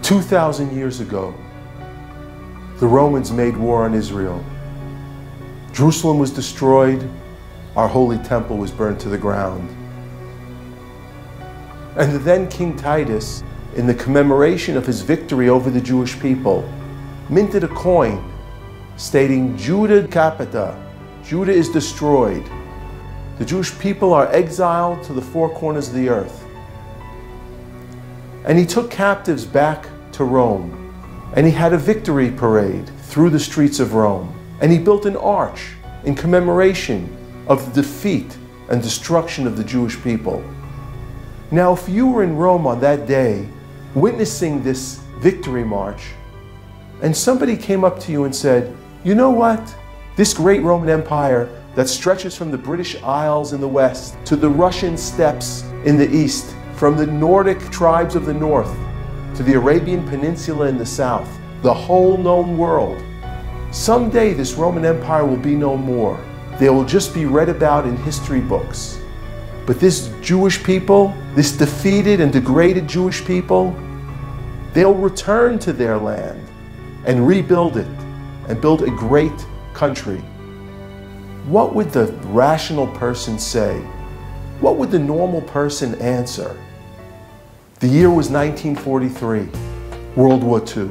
2,000 years ago, the Romans made war on Israel. Jerusalem was destroyed. Our holy temple was burned to the ground. And the then King Titus, in the commemoration of his victory over the Jewish people, minted a coin stating, Judah capita, Judah is destroyed. The Jewish people are exiled to the four corners of the earth. And he took captives back to Rome, and he had a victory parade through the streets of Rome. And he built an arch in commemoration of the defeat and destruction of the Jewish people. Now, if you were in Rome on that day, witnessing this victory march, and somebody came up to you and said, you know what? This great Roman Empire that stretches from the British Isles in the west to the Russian steppes in the east, from the Nordic tribes of the north to the Arabian Peninsula in the south, the whole known world. Someday this Roman Empire will be no more. They will just be read about in history books. But this Jewish people, this defeated and degraded Jewish people, they'll return to their land and rebuild it and build a great country. What would the rational person say? What would the normal person answer? The year was 1943, World War II.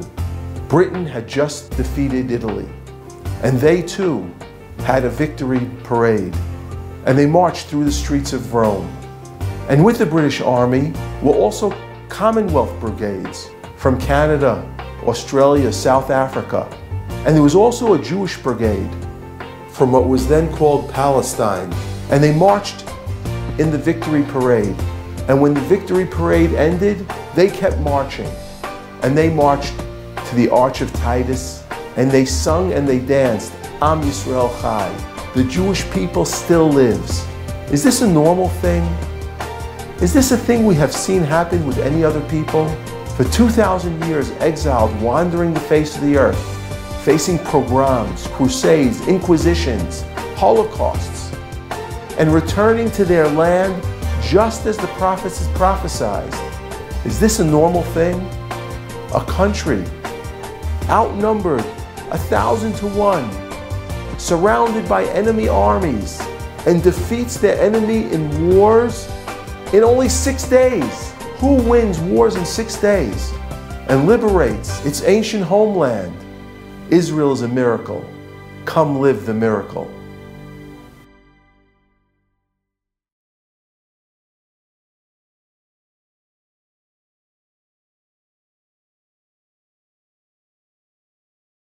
Britain had just defeated Italy, and they too had a victory parade, and they marched through the streets of Rome. And with the British Army were also Commonwealth brigades from Canada, Australia, South Africa. And there was also a Jewish brigade from what was then called Palestine. And they marched in the victory parade. And when the victory parade ended, they kept marching. And they marched to the Arch of Titus, and they sung and they danced, Am Yisrael Chai. The Jewish people still lives. Is this a normal thing? Is this a thing we have seen happen with any other people? For 2,000 years exiled, wandering the face of the earth, facing pogroms, crusades, inquisitions, holocausts, and returning to their land just as the prophets had prophesied. Is this a normal thing? A country outnumbered 1,000 to 1, surrounded by enemy armies, and defeats their enemy in wars in only 6 days. Who wins wars in 6 days and liberates its ancient homeland? Israel is a miracle. Come live the miracle.